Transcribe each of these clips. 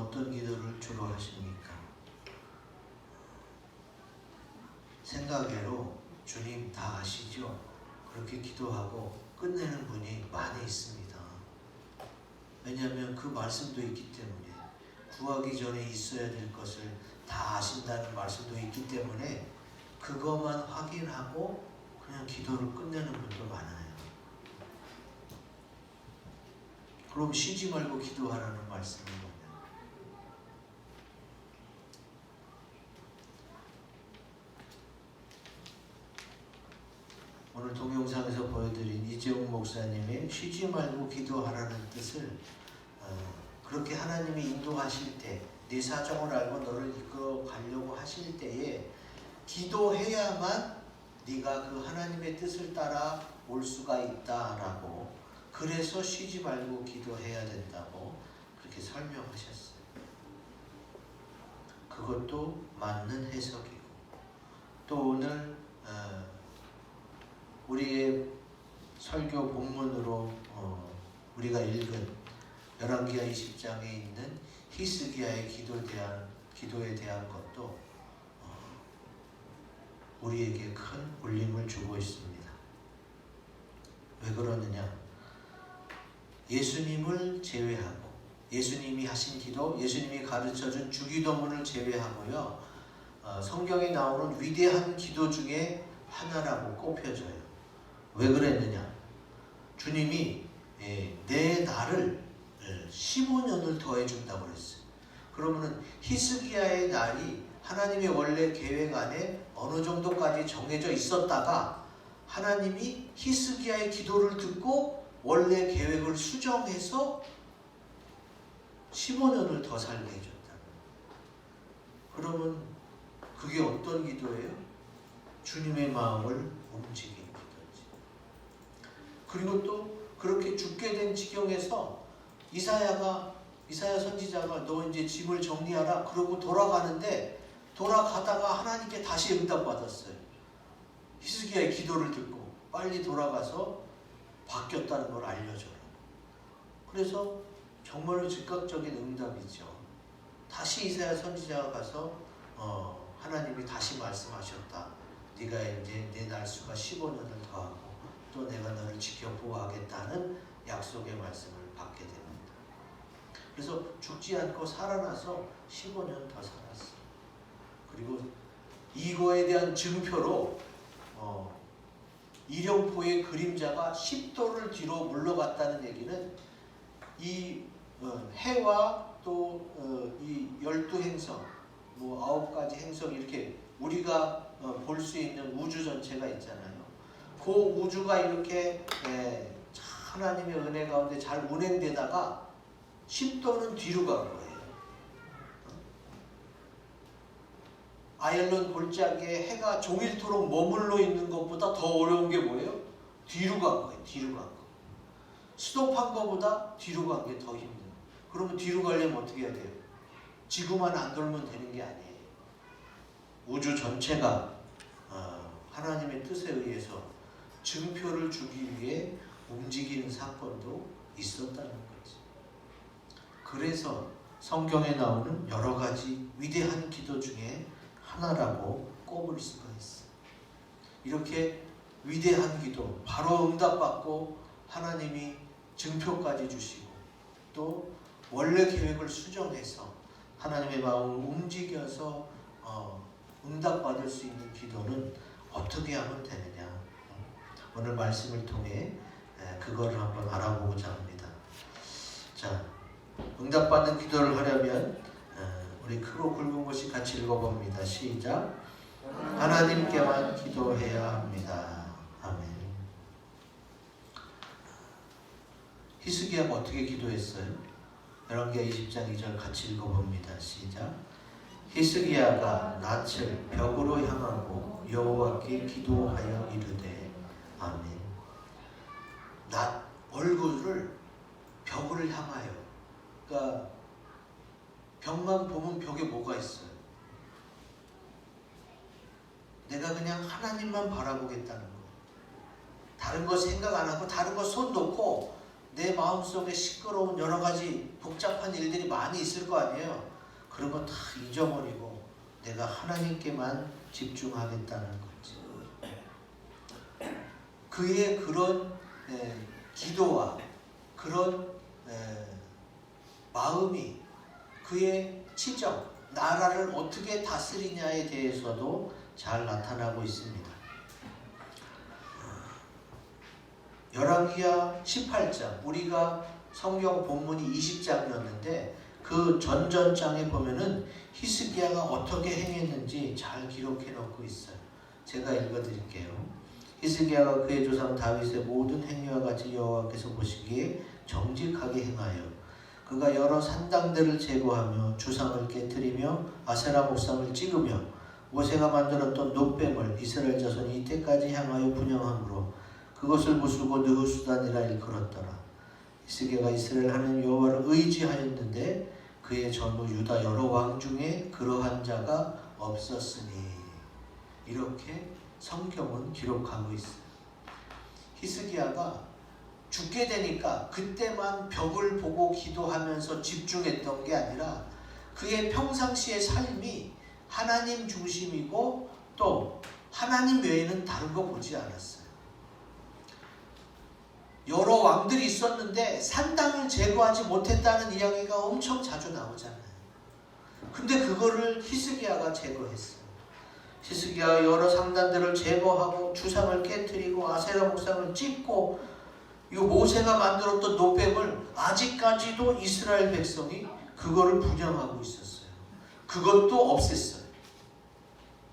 어떤 기도를 주로 하십니까? 생각외로 주님 다 아시죠? 그렇게 기도하고 끝내는 분이 많이 있습니다. 왜냐하면 그 말씀도 있기 때문에, 구하기 전에 있어야 될 것을 다 아신다는 말씀도 있기 때문에 그것만 확인하고 그냥 기도를 끝내는 분도 많아요. 그럼 쉬지 말고 기도하라는 말씀은 뭐냐? 오늘 동영상에서 보여드린 이재용 목사님의 쉬지 말고 기도하라는 뜻을 그렇게 하나님이 인도하실 때, 네 사정을 알고 너를 이끌어 가려고 하실 때에 기도해야만 네가 그 하나님의 뜻을 따라 올 수가 있다라고, 그래서 쉬지 말고 기도해야 된다고 그렇게 설명하셨어요. 그것도 맞는 해석이고, 또 오늘 우리의 설교 본문으로 우리가 읽은 열왕기하 20장에 있는 히스기야의 기도에 대한 것도 우리에게 큰 울림을 주고 있습니다. 왜 그러느냐? 예수님을 제외하고, 예수님이 하신 기도, 예수님이 가르쳐준 주기도문을 제외하고요, 성경에 나오는 위대한 기도 중에 하나라고 꼽혀져요. 왜 그랬느냐? 주님이 내 날을 15년을 더해준다고 그랬어요. 그러면은 히스기야의 날이 하나님의 원래 계획 안에 어느 정도까지 정해져 있었다가 하나님이 히스기야의 기도를 듣고 원래 계획을 수정해서 15년을 더 살게 해줬다. 그러면 그게 어떤 기도예요? 주님의 마음을 움직인 기도지. 그리고 또 그렇게 죽게 된 지경에서 이사야 선지자가 너 이제 짐을 정리하라 그러고 돌아가는데, 돌아가다가 하나님께 다시 응답받았어요. 히스기야의 기도를 듣고 빨리 돌아가서 바뀌었다는 걸 알려줘라. 그래서 정말로 즉각적인 응답이죠. 다시 이사야 선지자가 가서 하나님이 다시 말씀하셨다. 네가 이제 내 날수가 15년을 더하고 또 내가 너를 지켜 보호하겠다는 약속의 말씀을 받게 됩니다. 그래서 죽지 않고 살아나서 15년 더 살았어요. 그리고 이거에 대한 증표로 이령포의 그림자가 10도를 뒤로 물러갔다는 얘기는 이 해와 또 이 12행성, 9가지 행성, 이렇게 우리가 볼 수 있는 우주 전체가 있잖아요. 그 우주가 이렇게 하나님의 은혜 가운데 잘 운행되다가 10도는 뒤로 간 거예요. 아일론 골짜기에 해가 종일토록 머물러 있는 것보다 더 어려운 게 뭐예요? 뒤로 간 거예요. 뒤로 간 거. 스톱한 것보다 뒤로 간 게 더 힘든 거예요. 그러면 뒤로 가려면 어떻게 해야 돼요? 지구만 안 돌면 되는 게 아니에요. 우주 전체가 하나님의 뜻에 의해서 증표를 주기 위해 움직이는 사건도 있었다는 거지. 그래서 성경에 나오는 여러 가지 위대한 기도 중에 하나라고 꼽을 수가 있어요. 이렇게 위대한 기도, 바로 응답받고 하나님이 증표까지 주시고 또 원래 계획을 수정해서 하나님의 마음을 움직여서 응답받을 수 있는 기도는 어떻게 하면 되느냐. 오늘 말씀을 통해 그거를 한번 알아보고자 합니다. 자, 응답받는 기도를 하려면 우리 크고 굵은 것이 같이 읽어봅니다. 시작. 하나님께만 기도해야 합니다. 아멘. 히스기야가 어떻게 기도했어요? 열왕기하 20장 2절 같이 읽어봅니다. 시작. 히스기야가 낯을 벽으로 향하고 여호와께 기도하여 이르되 아멘. 얼굴을 벽을 향하여. 그러니까 벽만 보면 벽에 뭐가 있어요? 내가 그냥 하나님만 바라보겠다는 거. 다른 거 생각 안 하고 다른 거 손 놓고 내 마음속에 시끄러운 여러 가지 복잡한 일들이 많이 있을 거 아니에요. 그런 거 다 잊어버리고 내가 하나님께만 집중하겠다는 거지. 그의 그런 기도와 그런 마음이 그의 치정, 나라를 어떻게 다스리냐에 대해서도 잘 나타나고 있습니다. 열왕기하 18장, 우리가 성경 본문이 20장이었는데 그 전전장에 보면은 히스기야가 어떻게 행했는지 잘 기록해 놓고 있어요. 제가 읽어드릴게요. 히스기야가 그의 조상 다윗의 모든 행위와 같이 여호와께서 보시기에 정직하게 행하여 그가 여러 산당들을 제거하며 주상을 깨뜨리며 아세라 목상을 찍으며 모세가 만들었던 놋뱀을 이스라엘 자손이 이때까지 향하여 분향함으로 그것을 부수고 느후수단이라 일컬었더라. 히스기야가 이스라엘 하나님 여호와를 의지하였는데 그의 전후 유다 여러 왕 중에 그러한 자가 없었으니. 이렇게 성경은 기록하고 있어요. 히스기야가 죽게 되니까 그때만 벽을 보고 기도하면서 집중했던 게 아니라 그의 평상시의 삶이 하나님 중심이고 또 하나님 외에는 다른 거 보지 않았어요. 여러 왕들이 있었는데 산당을 제거하지 못했다는 이야기가 엄청 자주 나오잖아요. 근데 그거를 히스기야가 제거했어요. 히스기야가 여러 상단들을 제거하고 주상을 깨뜨리고 아세라 목상을 찍고 이 모세가 만들었던 놋뱀을 아직까지도 이스라엘 백성이 그거를 분향하고 있었어요. 그것도 없앴어요.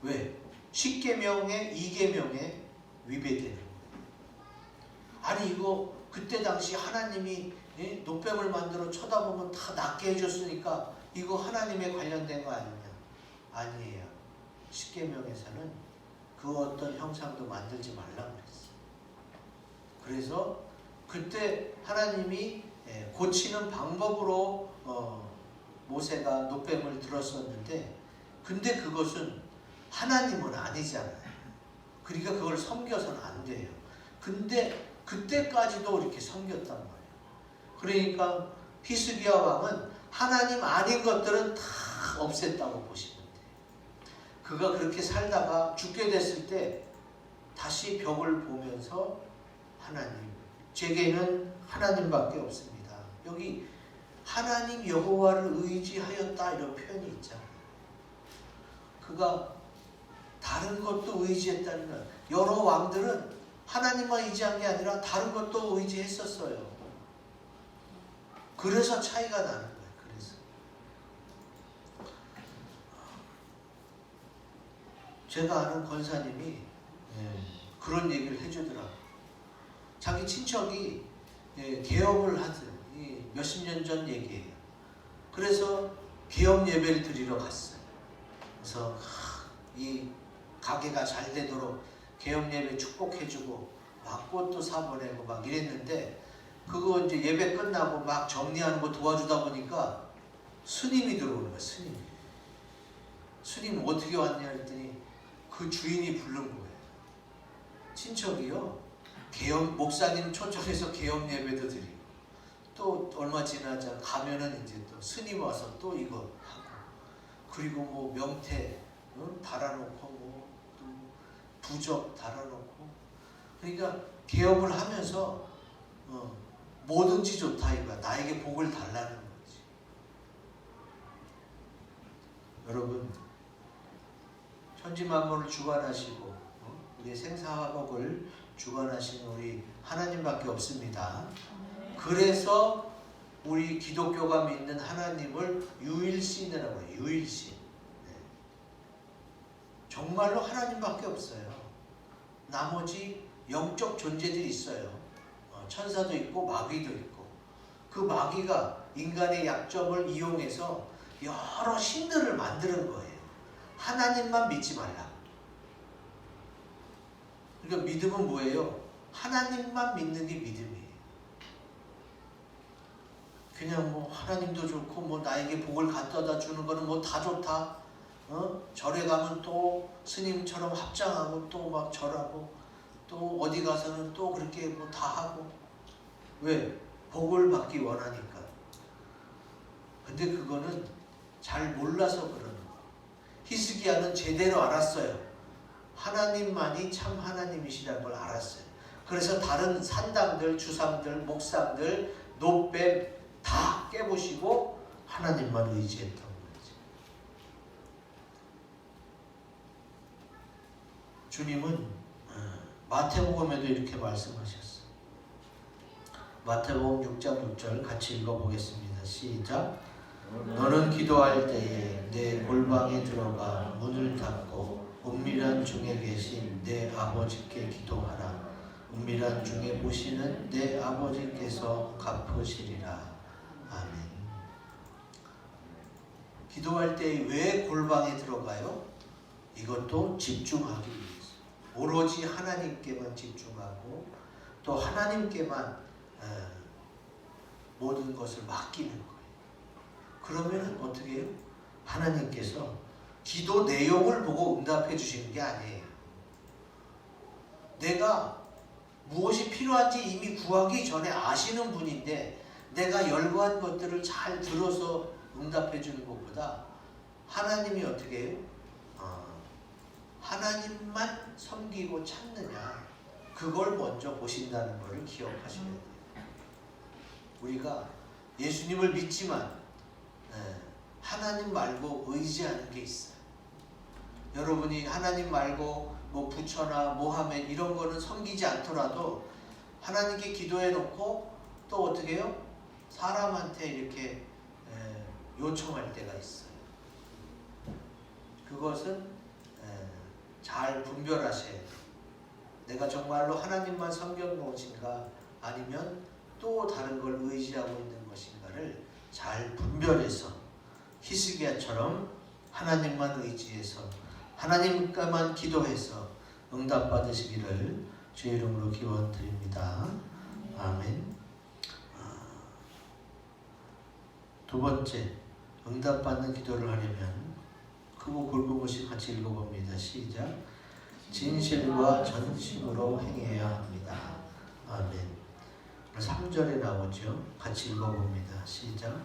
왜? 10계명에 2계명에 위배되는 거예요. 아니 이거 그때 당시 하나님이 놋뱀을 만들어 쳐다보면 다 낫게 해줬으니까 이거 하나님에 관련된 거 아니냐? 아니에요. 10계명에서는 그 어떤 형상도 만들지 말라고 그랬어요. 그래서 그때 하나님이 고치는 방법으로 모세가 놋뱀을 들었었는데 근데 그것은 하나님은 아니잖아요. 그러니까 그걸 섬겨서는 안 돼요. 근데 그때까지도 이렇게 섬겼단 말이에요. 그러니까 히스기야 왕은 하나님 아닌 것들은 다 없앴다고 보시면 돼요. 그가 그렇게 살다가 죽게 됐을 때 다시 벽을 보면서 하나님, 제게는 하나님밖에 없습니다. 여기 하나님 여호와를 의지하였다 이런 표현이 있잖아요. 그가 다른 것도 의지했다는 건 여러 왕들은 하나님만 의지한 게 아니라 다른 것도 의지했었어요. 그래서 차이가 나는 거예요. 그래서 제가 아는 권사님이 그런 얘기를 해주더라고요. 자기 친척이 개업을 하던 몇십 년 전 얘기예요. 그래서 개업 예배를 드리러 갔어요. 그래서 이 가게가 잘 되도록 개업 예배 축복해주고 막 꽃도 사보내고 막 이랬는데 그거 이제 예배 끝나고 막 정리하는 거 도와주다 보니까 스님이 들어오는 거예요. 스님 어떻게 왔냐 했더니 그 주인이 부른 거예요. 친척이요. 개업 목사님 초청해서 개업 예배도 드리고 또 얼마 지나자 가면은 이제 또 스님 와서 또 이거 하고 그리고 뭐 명태 달아놓고 뭐 또 부적 달아놓고 그러니까 개업을 하면서 뭐든지 좋다 이거야. 나에게 복을 달라는 거지. 여러분 천지 만물을 주관하시고 우리의 생사화복을 주관하시는 우리 하나님밖에 없습니다. 그래서 우리 기독교가 믿는 하나님을 유일신이라고 해요. 유일신. 정말로 하나님밖에 없어요. 나머지 영적 존재들이 있어요. 천사도 있고 마귀도 있고 그 마귀가 인간의 약점을 이용해서 여러 신들을 만드는 거예요. 하나님만 믿지 말라. 그러니까 믿음은 뭐예요? 하나님만 믿는 게 믿음이에요. 그냥 뭐 하나님도 좋고 뭐 나에게 복을 갖다 주는 거는 뭐 다 좋다. 절에 가면 또 스님처럼 합장하고 또 막 절하고 또 어디 가서는 또 그렇게 뭐 다 하고 왜? 복을 받기 원하니까. 근데 그거는 잘 몰라서 그러는 거예요. 히스기야는 제대로 알았어요. 하나님만이 참 하나님이시라는 걸 알았어요. 그래서 다른 산당들, 주상들, 목상들, 노뱀 다 깨부시고 하나님만 의지했던 거지. 주님은 마태복음에도 이렇게 말씀하셨어요. 마태복음 6장 6절 같이 읽어보겠습니다. 시작. 너는 기도할 때에 내 골방에 들어가 문을 닫고 은밀한 중에 계신 내 아버지께 기도하라. 은밀한 중에 보시는 내 아버지께서 갚으시리라. 아멘. 기도할 때 왜 골방에 들어가요? 이것도 집중하기 위해서. 오로지 하나님께만 집중하고 또 하나님께만 모든 것을 맡기는 거예요. 그러면 어떻게 해요? 하나님께서 기도 내용을 보고 응답해 주시는 게 아니에요. 내가 무엇이 필요한지 이미 구하기 전에 아시는 분인데 내가 열거한 것들을 잘 들어서 응답해 주는 것보다 하나님이 어떻게 해요? 하나님만 섬기고 찾느냐, 그걸 먼저 보신다는 것을 기억하셔야 돼요. 우리가 예수님을 믿지만 하나님 말고 의지하는 게 있어요. 여러분이 하나님 말고 뭐 부처나 모하med 이런 거는 섬기지 않더라도 하나님께 기도해 놓고 또 어떻게 해요? 사람한테 이렇게 요청할 때가 있어요. 그것은 잘 분별하셔야 돼요. 내가 정말로 하나님만 섬기는 것인가 아니면 또 다른 걸 의지하고 있는 것인가를 잘 분별해서 히스기야처럼 하나님만 의지해서 하나님께만 기도해서 응답받으시기를 주의 이름으로 기원드립니다. 아멘. 두 번째, 응답받는 기도를 하려면 크고 굵은 것이 같이 읽어봅니다. 시작. 진실과 전심으로 행해야 합니다. 아멘. 3절에 나오죠. 같이 읽어봅니다. 시작.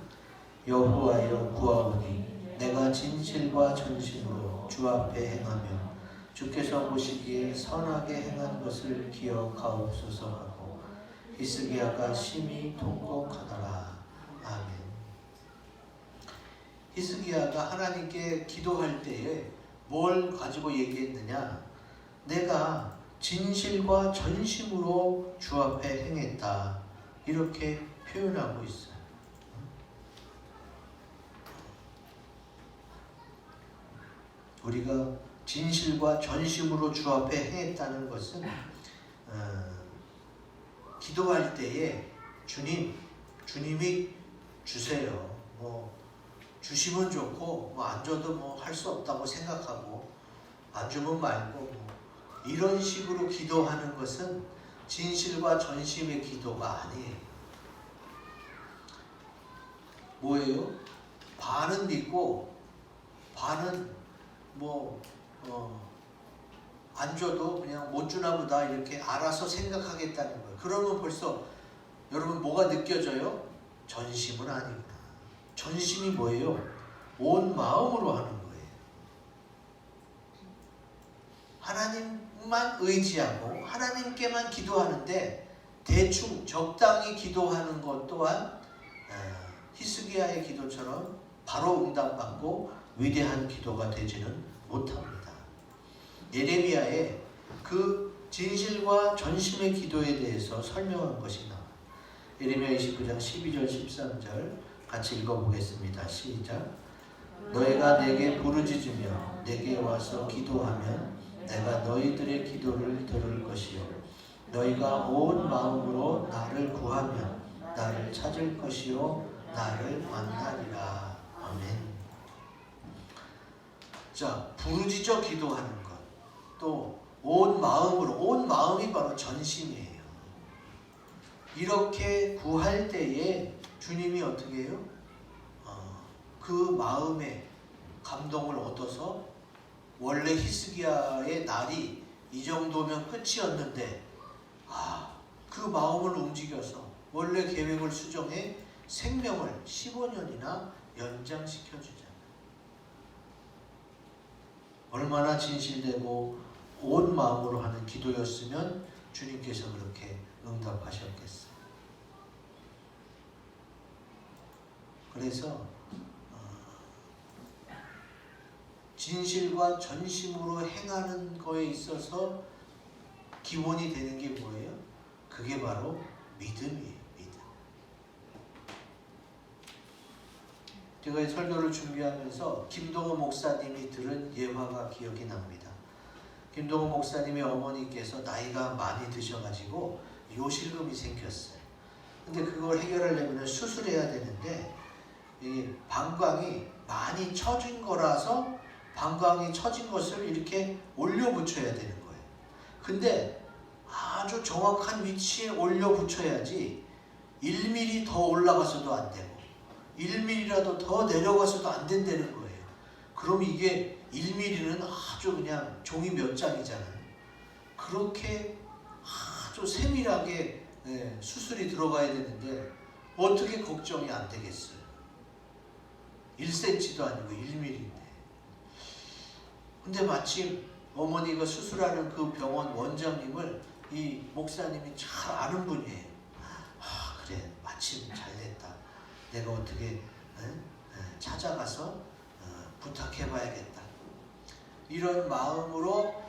여호와여 구하오니 내가 진실과 전심으로 주 앞에 행하며 주께서 보시기에 선하게 행한 것을 기억하옵소서 하고 히스기야가 심히 통곡하더라. 아멘. 히스기야가 하나님께 기도할 때에 뭘 가지고 얘기했느냐? 내가 진실과 전심으로 주 앞에 행했다. 이렇게 표현하고 있어요. 우리가 진실과 전심으로 주 앞에 행했다는 것은 기도할 때에 주님이 주세요. 뭐 주시면 좋고 뭐 안 줘도 뭐 할 수 없다고 생각하고 안 주면 말고 뭐 이런 식으로 기도하는 것은 진실과 전심의 기도가 아니에요. 뭐예요? 반은 믿고 반은 뭐 안 줘도 그냥 못 주나 보다 이렇게 알아서 생각하겠다는 거예요. 그러면 벌써 여러분 뭐가 느껴져요? 전심은 아니구나. 전심이 뭐예요? 온 마음으로 하는 거예요. 하나님만 의지하고 하나님께만 기도하는데 대충 적당히 기도하는 것 또한 히스기야의 기도처럼 바로 응답받고 위대한 기도가 되지는 못합니다. 예레미야의 그 진실과 전심의 기도에 대해서 설명한 것이 나와요. 예레미야 29장 12절 13절 같이 읽어보겠습니다. 시작. 너희가 내게 부르짖으며 내게 와서 기도하면 내가 너희들의 기도를 들을 것이요 너희가 온 마음으로 나를 구하면 나를 찾을 것이요 나를 만나리라. 아멘. 자, 부르짖어 기도하는 것, 또 온 마음으로, 온 마음이 바로 전심이에요. 이렇게 구할 때에 주님이 어떻게 해요? 그 마음에 감동을 얻어서 원래 히스기야의 날이 이 정도면 끝이었는데 그 마음을 움직여서 원래 계획을 수정해 생명을 15년이나 연장시켜주잖아요. 얼마나 진실되고 온 마음으로 하는 기도였으면 주님께서 그렇게 응답하셨겠어요. 그래서 진실과 전심으로 행하는 거에 있어서 기본이 되는 게 뭐예요? 그게 바로 믿음이에요. 믿음. 제가 이 설교를 준비하면서 김동호 목사님이 들은 예화가 기억이 납니다. 김동호 목사님의 어머니께서 나이가 많이 드셔가지고 요실금이 생겼어요. 근데 그걸 해결하려면 수술해야 되는데 이 방광이 많이 처진 거라서 방광이 처진 것을 이렇게 올려 붙여야 되는 거예요. 근데 아주 정확한 위치에 올려 붙여야지 1mm 더 올라가서도 안 되고 1mm라도 더 내려가서도 안 된다는 거예요. 그럼 이게 1mm는 아주 그냥 종이 몇 장이잖아요. 그렇게 아주 세밀하게 수술이 들어가야 되는데 어떻게 걱정이 안 되겠어요. 1cm도 아니고 1mm인데. 근데 마침 어머니가 수술하는 그 병원 원장님을 이 목사님이 잘 아는 분이에요. 그래, 마침 잘 됐다. 내가 어떻게 찾아가서 부탁해봐야겠다. 이런 마음으로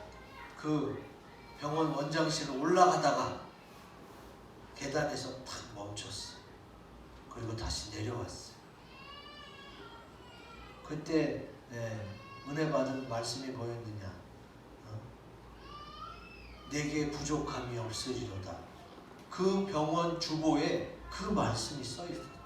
그 병원 원장실을 올라가다가 계단에서 탁 멈췄어요. 그리고 다시 내려왔어요. 그때 은혜 받은 말씀이 뭐였느냐? 내게 부족함이 없으리로다. 그 병원 주보에 그 말씀이 써 있었다.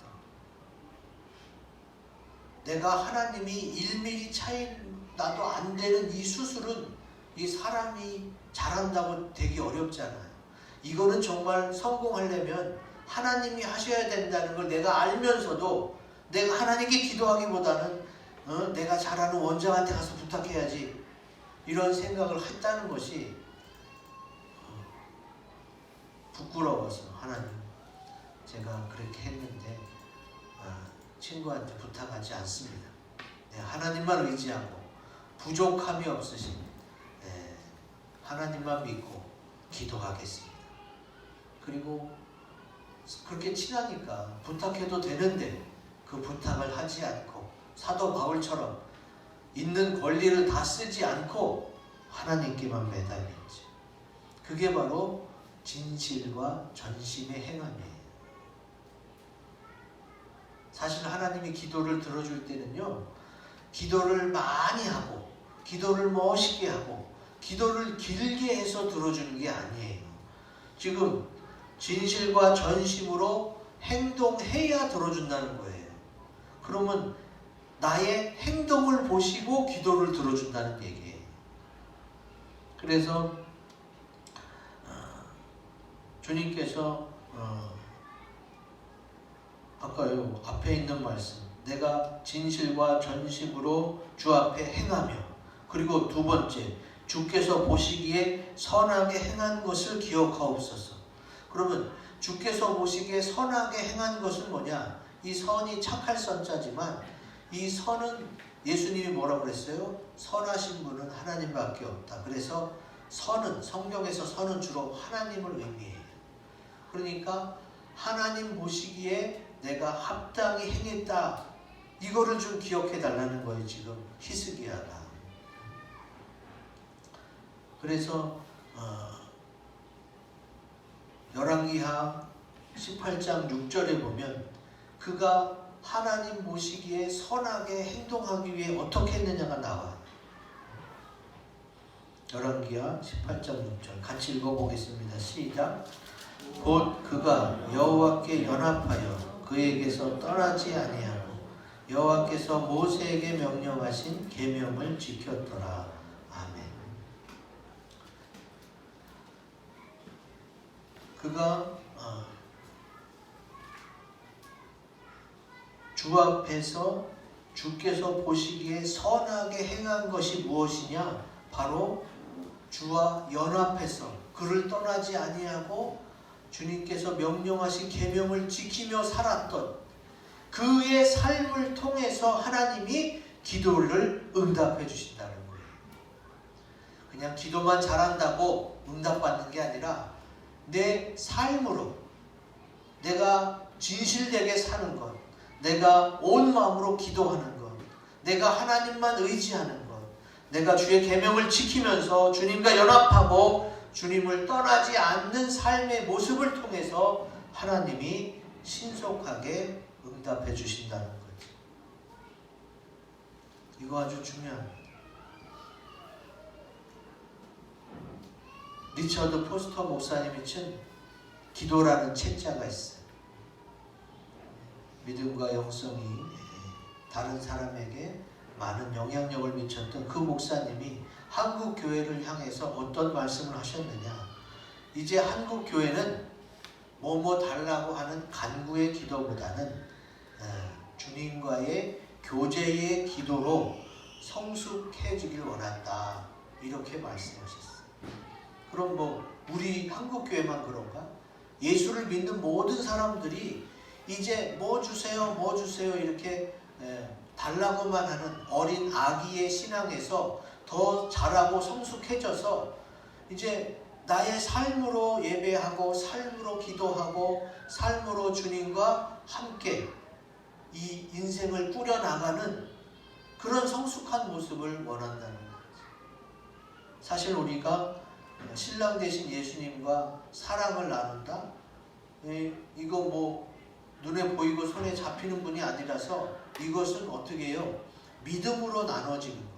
내가 하나님이 1mm 차이 나도 안 되는 이 수술은 이 사람이 잘한다고 되기 어렵잖아요. 이거는 정말 성공하려면 하나님이 하셔야 된다는 걸 내가 알면서도 내가 하나님께 기도하기보다는 내가 잘하는 원장한테 가서 부탁해야지 이런 생각을 했다는 것이 부끄러워서 하나님 제가 그렇게 했는데 친구한테 부탁하지 않습니다. 하나님만 의지하고 부족함이 없으신 하나님만 믿고 기도하겠습니다. 그리고 그렇게 친하니까 부탁해도 되는데 그 부탁을 하지 않고 사도 바울처럼 있는 권리를 다 쓰지 않고 하나님께만 매달렸죠. 그게 바로 진실과 전심의 행함이에요. 사실 하나님이 기도를 들어줄 때는요, 기도를 많이 하고 기도를 멋있게 하고 기도를 길게 해서 들어주는 게 아니에요. 지금 진실과 전심으로 행동해야 들어준다는 거예요. 그러면 나의 행동을 보시고 기도를 들어준다는 얘기예요. 그래서 주님께서 아까요 앞에 있는 말씀, 내가 진실과 전심으로 주 앞에 행하며, 그리고 두 번째, 주께서 보시기에 선하게 행한 것을 기억하옵소서. 그러면 주께서 보시기에 선하게 행한 것은 뭐냐? 이 선이 착할 선자지만 이 선은 예수님이 뭐라고 그랬어요? 선하신 분은 하나님밖에 없다. 그래서 선은, 성경에서 선은 주로 하나님을 의미해요. 그러니까 하나님 보시기에 내가 합당히 행했다, 이거를 좀 기억해 달라는 거예요. 지금 히스기야가. 그래서 열왕기하 18장 6절에 보면 그가 하나님 보시기에 선하게 행동하기 위해 어떻게 했느냐가 나와요. 열왕기하 18장 6절 같이 읽어보겠습니다. 시작. 곧 그가 여호와께 연합하여 그에게서 떠나지 아니하고 여호와께서 모세에게 명령하신 계명을 지켰더라. 아멘. 그가 주 앞에서 주께서 보시기에 선하게 행한 것이 무엇이냐? 바로 주와 연합해서 그를 떠나지 아니하고 주님께서 명령하신 계명을 지키며 살았던 그의 삶을 통해서 하나님이 기도를 응답해 주신다는 거예요. 그냥 기도만 잘한다고 응답받는 게 아니라 내 삶으로 내가 진실되게 사는 것, 내가 온 마음으로 기도하는 것, 내가 하나님만 의지하는 것, 내가 주의 계명을 지키면서 주님과 연합하고 주님을 떠나지 않는 삶의 모습을 통해서 하나님이 신속하게 응답해 주신다는 거죠. 이거 아주 중요합니다. 리처드 포스터 목사님이 쓴 기도라는 책자가 있어요. 믿음과 영성이 다른 사람에게 많은 영향력을 미쳤던 그 목사님이 한국 교회를 향해서 어떤 말씀을 하셨느냐. 이제 한국 교회는 뭐뭐 달라고 하는 간구의 기도보다는 주님과의 교제의 기도로 성숙해지길 원한다. 이렇게 말씀하셨어요. 그럼 뭐 우리 한국 교회만 그런가? 예수를 믿는 모든 사람들이 이제 뭐 주세요, 뭐 주세요 이렇게 달라고만 하는 어린 아기의 신앙에서 더 자라고 성숙해져서 이제 나의 삶으로 예배하고 삶으로 기도하고 삶으로 주님과 함께 이 인생을 꾸려나가는 그런 성숙한 모습을 원한다는 거죠. 사실 우리가 신랑 되신 예수님과 사랑을 나눈다? 이거 뭐 눈에 보이고 손에 잡히는 분이 아니라서 이것은 어떻게 해요? 믿음으로 나눠지는 거예요.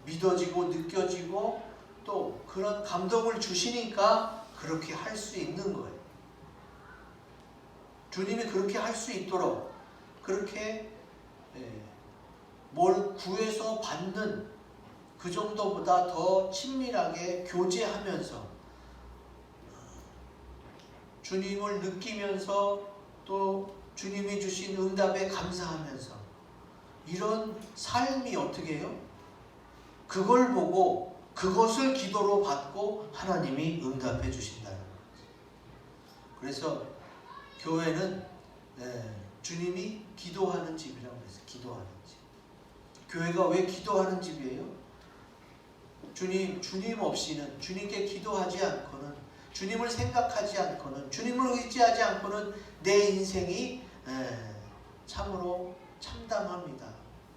믿어지고 느껴지고 또 그런 감동을 주시니까 그렇게 할 수 있는 거예요. 주님이 그렇게 할 수 있도록 그렇게 뭘 구해서 받는 그 정도보다 더 친밀하게 교제하면서 주님을 느끼면서 또 주님이 주신 응답에 감사하면서 이런 삶이 어떻게 해요? 그걸 보고 그것을 기도로 받고 하나님이 응답해 주신다는 거죠. 그래서 교회는 주님이 기도하는 집이라고 했어요. 기도하는 집. 교회가 왜 기도하는 집이에요? 주님 없이는, 주님께 기도하지 않고는, 주님을 생각하지 않고는, 주님을 의지하지 않고는 내 인생이 참으로 참담합니다.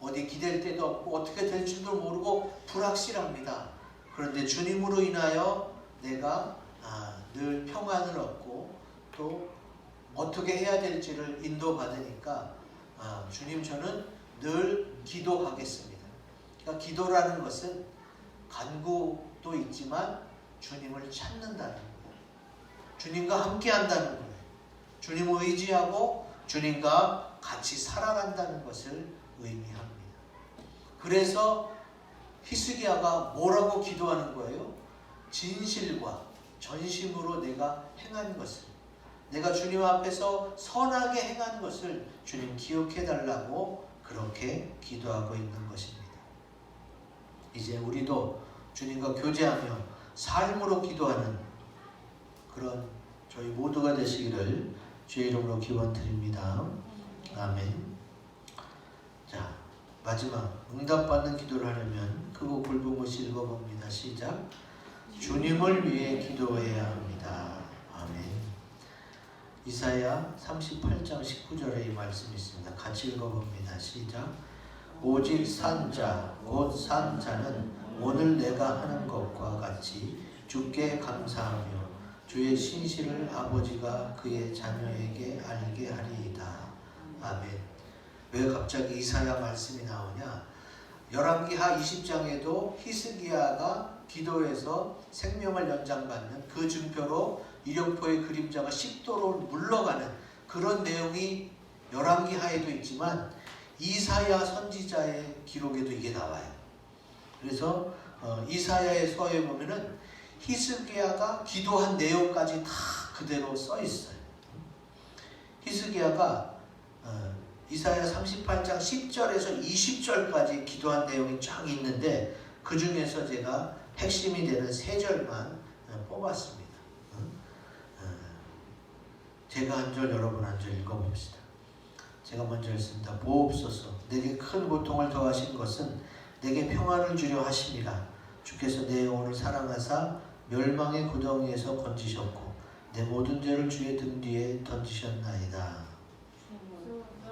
어디 기댈 데도 없고 어떻게 될 줄도 모르고 불확실합니다. 그런데 주님으로 인하여 내가 늘 평안을 얻고 또 어떻게 해야 될지를 인도받으니까 주님 저는 늘 기도하겠습니다. 그러니까 기도라는 것은 간구도 있지만 주님을 찾는다는 거예요. 주님과 함께 한다는 거예요. 주님을 의지하고 주님과 같이 살아간다는 것을 의미합니다. 그래서 히스기야가 뭐라고 기도하는 거예요? 진실과 전심으로 내가 행한 것을, 내가 주님 앞에서 선하게 행한 것을 주님 기억해 달라고 그렇게 기도하고 있는 것입니다. 이제 우리도 주님과 교제하며 삶으로 기도하는 그런 저희 모두가 되시기를 주의 이름으로 기원드립니다. 아멘. 자, 마지막 응답받는 기도를 하려면 그곡 불보듯이 읽어봅니다. 시작. 주님을 위해 기도해야 합니다. 아멘. 이사야 38장 19절에 이 말씀이 있습니다. 같이 읽어봅니다. 시작. 오직 산자 곧 산자는 오늘 내가 하는 것과 같이 주께 감사하며 주의 신실을 아버지가 그의 자녀에게 알게 하리이다. 아멘. 왜 갑자기 이사야 말씀이 나오냐? 열왕기하 20장에도 히스기야가 기도해서 생명을 연장받는 그 증표로 이령포의 그림자가 10도로 물러가는 그런 내용이 열왕기하에도 있지만 이사야 선지자의 기록에도 이게 나와요. 그래서 이사야의 서에 보면은 히스기야가 기도한 내용까지 다 그대로 써 있어요. 히스기야가 이사야 38장 10절에서 20절까지 기도한 내용이 쫙 있는데 그 중에서 제가 핵심이 되는 3절만 뽑았습니다. 제가 한 절 여러분 한 절 읽어봅시다. 제가 먼저 읽습니다. 보옵소서 내게 큰 고통을 더하신 것은 내게 평안을 주려 하심이라. 주께서 내 영혼을 사랑하사 멸망의 구덩이에서 건지셨고 내 모든 죄를 주의 등 뒤에 던지셨나이다.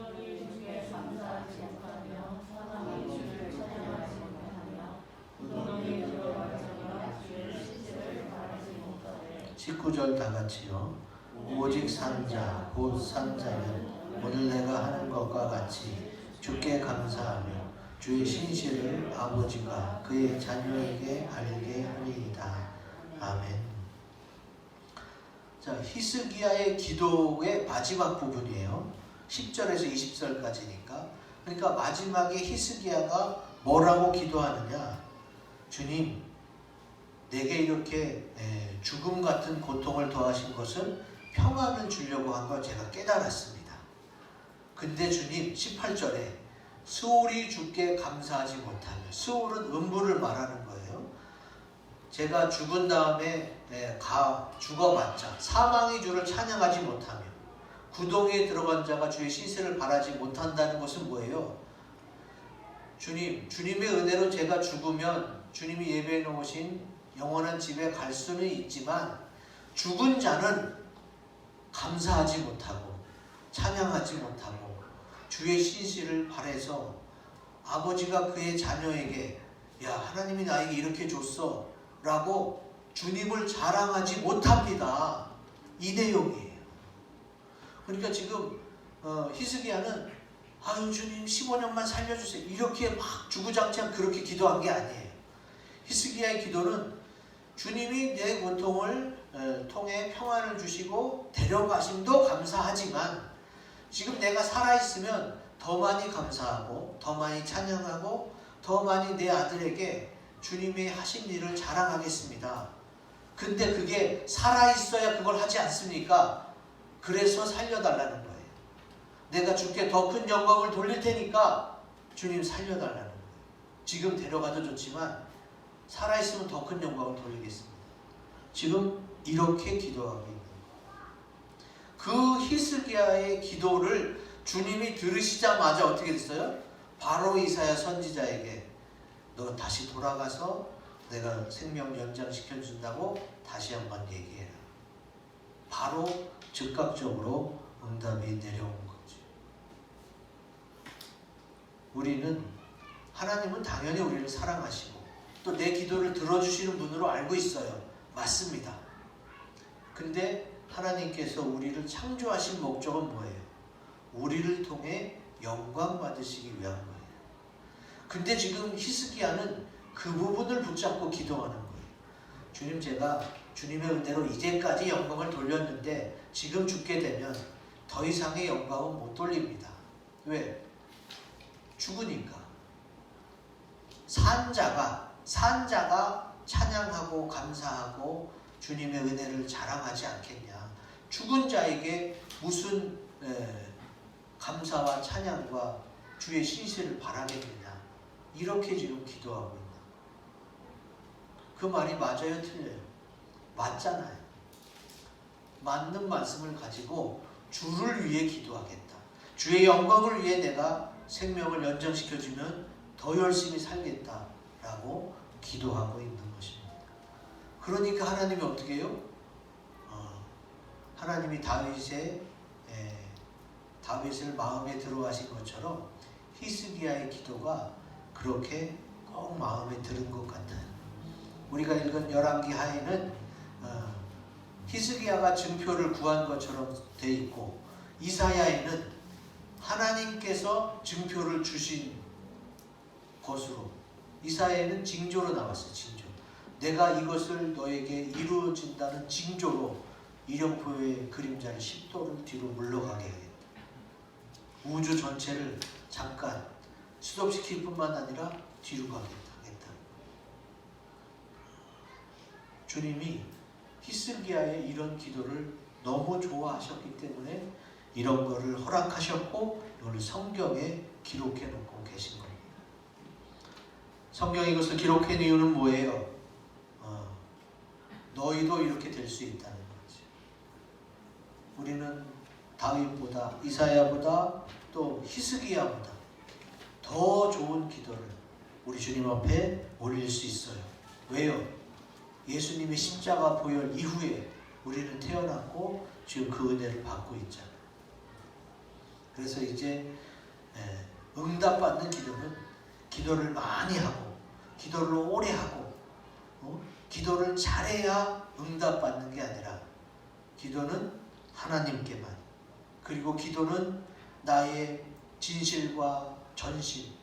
주께 감사하지 못하며 사랑의 주를 찬양하지 못하며 구덩이에 들어가자마자 주의 시체를 바라지 못하되 19절 다 같이요. 오직 산자 곧 산자는 오늘 내가 하는 것과 같이 주께 감사하며 주의 신실을 아버지가 그의 자녀에게 알게 하리이다. 아멘. 자, 히스기야의 기도의 마지막 부분이에요. 10절에서 20절까지니까. 그러니까 마지막에 히스기야가 뭐라고 기도하느냐? 주님, 내게 이렇게 죽음 같은 고통을 더하신 것은 평안을 주려고 한 걸 제가 깨달았습니다. 근데 주님 18절에 스올이 주께 감사하지 못하며, 스올은 음부를 말하는 거예요. 제가 죽은 다음에 죽어봤자 사망의 주를 찬양하지 못하며 구덩이에 들어간 자가 주의 신세를 바라지 못한다는 것은 뭐예요? 주님의 은혜로 제가 죽으면 주님이 예배해 놓으신 영원한 집에 갈 수는 있지만 죽은 자는 감사하지 못하고 찬양하지 못하고 주의 신실을 바라서 아버지가 그의 자녀에게 야, 하나님이 나에게 이렇게 줬어 라고 주님을 자랑하지 못합니다. 이 내용이에요. 그러니까 지금 히스기야는 아유 주님 15년만 살려주세요 이렇게 막 주구장창 그렇게 기도한 게 아니에요. 히스기야의 기도는 주님이 내 고통을 통해 평안을 주시고 데려가심도 감사하지만 지금 내가 살아있으면 더 많이 감사하고 더 많이 찬양하고 더 많이 내 아들에게 주님이 하신 일을 자랑하겠습니다. 근데 그게 살아있어야 그걸 하지 않습니까? 그래서 살려달라는 거예요. 내가 주께 더 큰 영광을 돌릴 테니까 주님 살려달라는 거예요. 지금 데려가도 좋지만 살아있으면 더 큰 영광을 돌리겠습니다. 지금 이렇게 기도하고 있는 거예요. 그 히스기야의 기도를 주님이 들으시자마자 어떻게 됐어요? 바로 이사야 선지자에게 너 다시 돌아가서 내가 생명 연장시켜준다고 다시 한번 얘기해라. 바로 즉각적으로 응답이 내려온 거죠. 하나님은 당연히 우리를 사랑하시고 또 내 기도를 들어주시는 분으로 알고 있어요. 맞습니다. 근데 하나님께서 우리를 창조하신 목적은 뭐예요? 우리를 통해 영광 받으시기 위한 거예요. 근데 지금 히스기야는 그 부분을 붙잡고 기도하는 거예요. 주님, 제가 주님의 은혜로 이제까지 영광을 돌렸는데 지금 죽게 되면 더 이상의 영광은 못 돌립니다. 왜? 죽으니까. 산자가 찬양하고 감사하고 주님의 은혜를 자랑하지 않겠냐. 죽은 자에게 무슨 감사와 찬양과 주의 신실을 바라겠느냐. 이렇게 지금 기도하고 있다. 그 말이 맞아요? 틀려요? 맞잖아요. 맞는 말씀을 가지고 주를 위해 기도하겠다. 주의 영광을 위해 내가 생명을 연장시켜주면 더 열심히 살겠다라고 기도하고 있는 것입니다. 그러니까 하나님이 어떻게 해요? 하나님이 다윗을 마음에 들어하신 것처럼 히스기야의 기도가 그렇게 꼭 마음에 드는 것 같아요. 우리가 읽은 열왕기 하에는 히스기야가 증표를 구한 것처럼 돼 있고 이사야에는 하나님께서 증표를 주신 것으로 이사야에는 징조로 나왔어요. 징조. 내가 이것을 너에게 이루어진다는 징조로 이령표의 그림자를 10도를 뒤로 물러가게 하겠다. 우주 전체를 잠깐 스톱시킬 뿐만 아니라 뒤로 가겠다. 주님이 히스기야의 이런 기도를 너무 좋아하셨기 때문에 이런 거를 허락하셨고 이걸 성경에 기록해 놓고 계신 겁니다. 성경에 이것을 기록한 이유는 뭐예요? 너희도 이렇게 될 수 있다는 거죠. 우리는 다윗보다, 이사야보다, 또 히스기야보다 더 좋은 기도를 우리 주님 앞에 올릴 수 있어요. 왜요? 예수님의 십자가 보혈 이후에 우리는 태어났고 지금 그 은혜를 받고 있잖아요. 그래서 이제 응답받는 기도는 기도를 많이 하고 기도를 오래 하고 기도를 잘해야 응답받는 게 아니라 기도는 하나님께만, 그리고 기도는 나의 진실과 전심,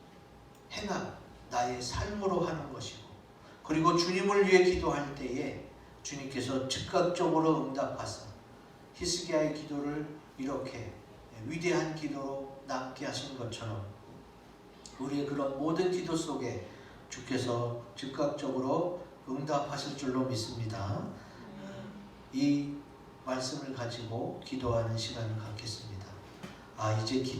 행함, 나의 삶으로 하는 것이고, 그리고 주님을 위해 기도할 때에 주님께서 즉각적으로 응답하사 히스기야의 기도를 이렇게 위대한 기도로 남게 하신 것처럼 우리의 그런 모든 기도 속에 주께서 즉각적으로 응답하실 줄로 믿습니다. 이 말씀을 가지고 기도하는 시간을 갖겠습니다. 이제 기도